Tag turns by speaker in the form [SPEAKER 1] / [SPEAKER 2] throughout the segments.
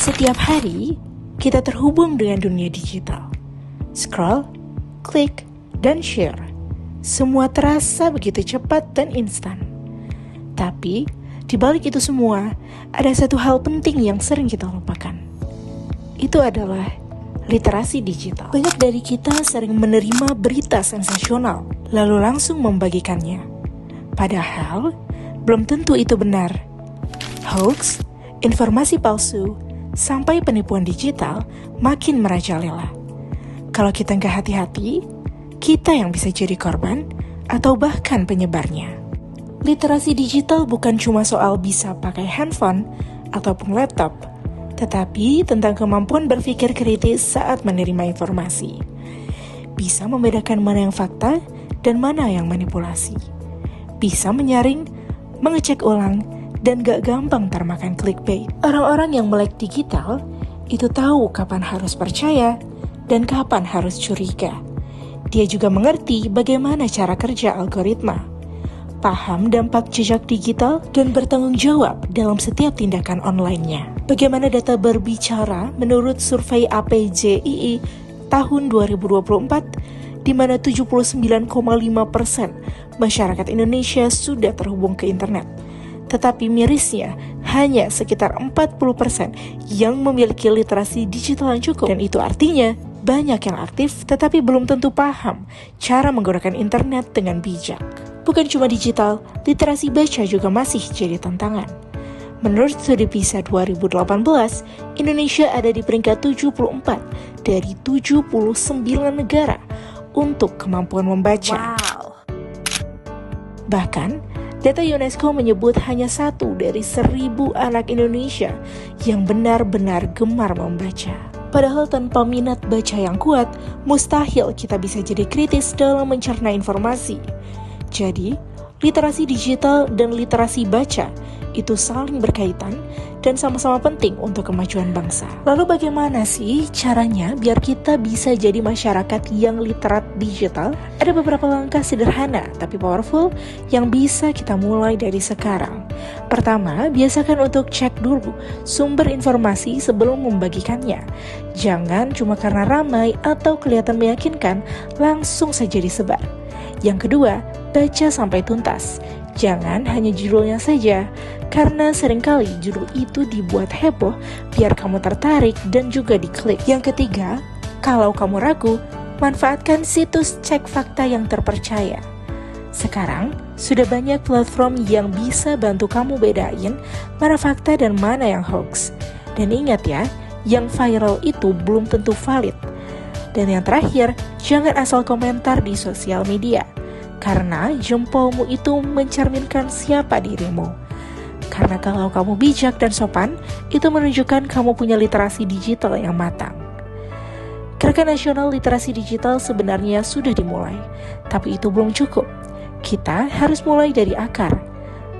[SPEAKER 1] Setiap hari, kita terhubung dengan dunia digital. Scroll, klik, dan share. Semua terasa begitu cepat dan instan. Tapi, di balik itu semua, ada satu hal penting yang sering kita lupakan. Itu adalah literasi digital. Banyak dari kita sering menerima berita sensasional, lalu langsung membagikannya. Padahal, belum tentu itu benar. Hoax, informasi palsu, sampai penipuan digital makin merajalela. Kalau kita nggak hati-hati, kita yang bisa jadi korban atau bahkan penyebarnya. Literasi digital bukan cuma soal bisa pakai handphone ataupun laptop, tetapi tentang kemampuan berpikir kritis saat menerima informasi. Bisa membedakan mana yang fakta dan mana yang manipulasi. Bisa menyaring, mengecek ulang, dan gak gampang termakan clickbait. Orang-orang yang melek digital itu tahu kapan harus percaya dan kapan harus curiga. Dia juga mengerti bagaimana cara kerja algoritma, paham dampak jejak digital, dan bertanggung jawab dalam setiap tindakan online-nya. Bagaimana data berbicara menurut survei APJII tahun 2024, di mana 79,5% masyarakat Indonesia sudah terhubung ke internet. Tetapi mirisnya, hanya sekitar 40% yang memiliki literasi digital yang cukup. Dan itu artinya, banyak yang aktif tetapi belum tentu paham cara menggunakan internet dengan bijak. Bukan cuma digital, literasi baca juga masih jadi tantangan. Menurut studi PISA 2018, Indonesia ada di peringkat 74 dari 79 negara untuk kemampuan membaca.
[SPEAKER 2] Wow.
[SPEAKER 1] Bahkan, data UNESCO menyebut hanya 1 dari 1.000 anak Indonesia yang benar-benar gemar membaca. Padahal tanpa minat baca yang kuat, mustahil kita bisa jadi kritis dalam mencerna informasi. Jadi, literasi digital dan literasi baca itu saling berkaitan dan sama-sama penting untuk kemajuan bangsa. Lalu bagaimana sih caranya biar kita bisa jadi masyarakat yang literat digital? Ada beberapa langkah sederhana tapi powerful yang bisa kita mulai dari sekarang. Pertama, biasakan untuk cek dulu sumber informasi sebelum membagikannya. Jangan cuma karena ramai atau kelihatan meyakinkan langsung saja disebar. Yang kedua, baca sampai tuntas. Jangan hanya judulnya saja, karena seringkali judul itu dibuat heboh biar kamu tertarik dan juga diklik. Yang ketiga, kalau kamu ragu, manfaatkan situs cek fakta yang terpercaya. Sekarang, sudah banyak platform yang bisa bantu kamu bedain mana fakta dan mana yang hoax. Dan ingat ya, yang viral itu belum tentu valid. Dan yang terakhir, jangan asal komentar di sosial media. Karena jempolmu itu mencerminkan siapa dirimu. Karena kalau kamu bijak dan sopan, itu menunjukkan kamu punya literasi digital yang matang. Gerakan Nasional Literasi Digital sebenarnya sudah dimulai, tapi itu belum cukup. Kita harus mulai dari akar.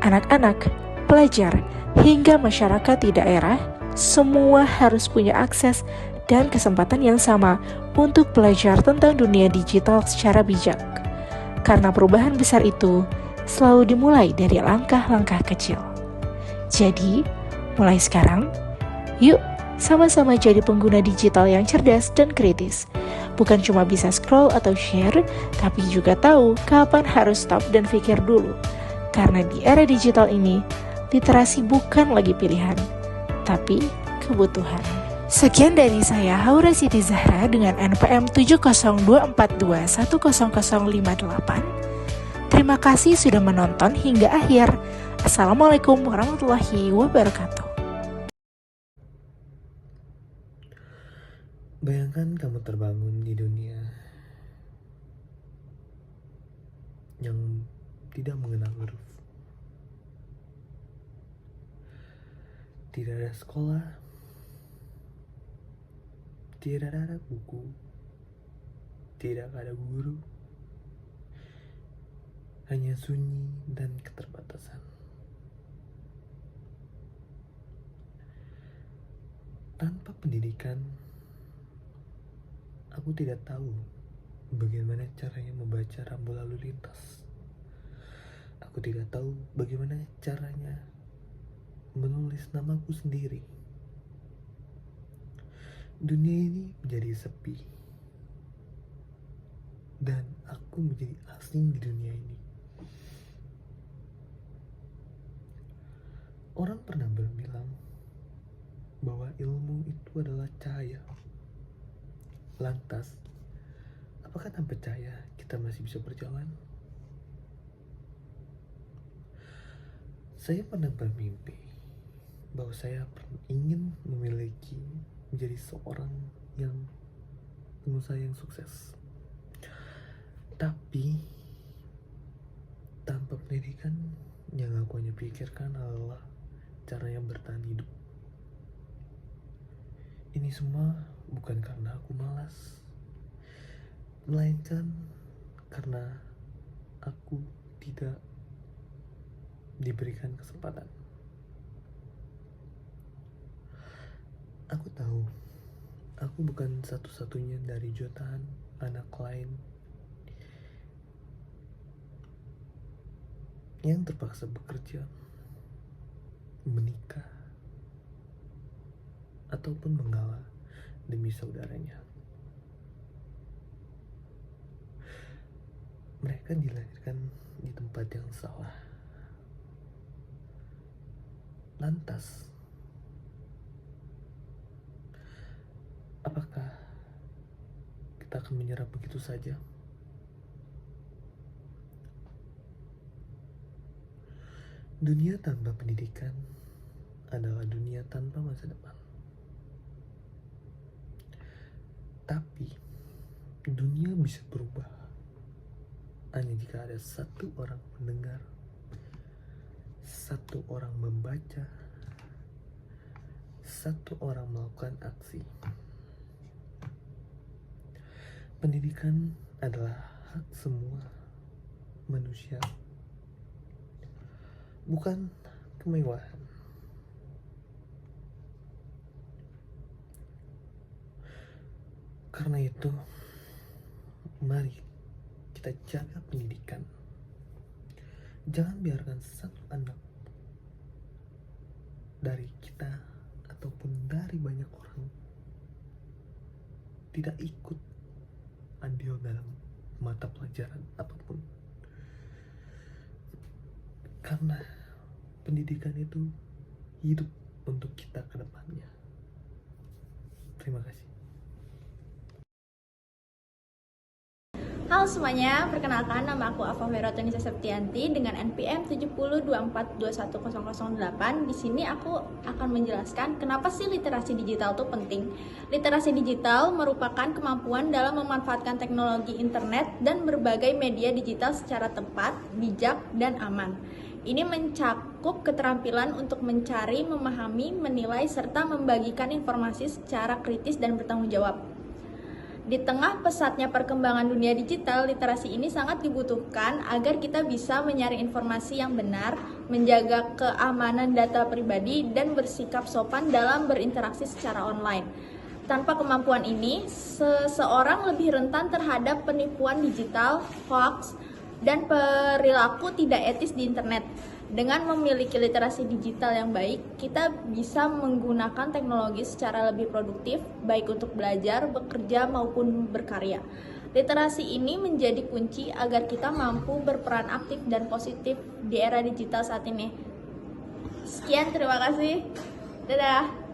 [SPEAKER 1] Anak-anak, pelajar, hingga masyarakat di daerah, semua harus punya akses dan kesempatan yang sama untuk belajar tentang dunia digital secara bijak. Karena perubahan besar itu selalu dimulai dari langkah-langkah kecil. Jadi, mulai sekarang, yuk sama-sama jadi pengguna digital yang cerdas dan kritis. Bukan cuma bisa scroll atau share, tapi juga tahu kapan harus stop dan pikir dulu. Karena di era digital ini, literasi bukan lagi pilihan, tapi kebutuhan. Sekian dari saya, Haura Siti Zahra dengan NPM 70242100058. Terima kasih sudah menonton hingga akhir. Assalamualaikum warahmatullahi wabarakatuh.
[SPEAKER 3] Bayangkan kamu terbangun di dunia yang tidak mengenal huruf. Tidak ada sekolah, tidak ada buku, tidak ada guru, hanya sunyi dan keterbatasan. Tanpa pendidikan, aku tidak tahu bagaimana caranya membaca rambu lalu lintas. Aku tidak tahu bagaimana caranya menulis namaku sendiri. Dunia ini menjadi sepi, dan aku menjadi asing di dunia ini. Orang pernah berbilang bahwa ilmu itu adalah cahaya. Lantas, apakah tanpa cahaya kita masih bisa berjalan? Saya pernah bermimpi bahwa saya ingin menjadi seorang yang pengusaha yang sukses. Tapi tanpa pendidikan, yang aku hanya pikirkan adalah cara yang bertahan hidup. Ini semua bukan karena aku malas, melainkan karena aku tidak diberikan kesempatan. Aku tahu, aku bukan satu-satunya dari jutaan anak lain yang terpaksa bekerja, menikah, ataupun mengalah demi saudaranya. Mereka dilahirkan di tempat yang salah. Lantas, apakah kita akan menyerah begitu saja? Dunia tanpa pendidikan adalah dunia tanpa masa depan. Tapi, dunia bisa berubah hanya jika ada satu orang mendengar, satu orang membaca, satu orang melakukan aksi. Pendidikan adalah hak semua manusia, bukan kemewahan. Karena itu, mari kita jaga pendidikan. Jangan biarkan satu anak dari kita ataupun dari banyak orang tidak ikut andil dalam mata pelajaran apapun. Karena pendidikan itu hidup untuk kita ke depannya. Terima kasih.
[SPEAKER 2] Halo semuanya, perkenalkan nama aku Afa Verotunisa Septianti dengan NPM 7024210008. Di sini aku akan menjelaskan kenapa sih literasi digital itu penting. Literasi digital merupakan kemampuan dalam memanfaatkan teknologi internet dan berbagai media digital secara tepat, bijak, dan aman. Ini mencakup keterampilan untuk mencari, memahami, menilai, serta membagikan informasi secara kritis dan bertanggung jawab. Di tengah pesatnya perkembangan dunia digital, literasi ini sangat dibutuhkan agar kita bisa menyaring informasi yang benar, menjaga keamanan data pribadi, dan bersikap sopan dalam berinteraksi secara online. Tanpa kemampuan ini, seseorang lebih rentan terhadap penipuan digital, hoax, dan perilaku tidak etis di internet. Dengan memiliki literasi digital yang baik, kita bisa menggunakan teknologi secara lebih produktif, baik untuk belajar, bekerja, maupun berkarya. Literasi ini menjadi kunci agar kita mampu berperan aktif dan positif di era digital saat ini. Sekian, terima kasih. Dadah.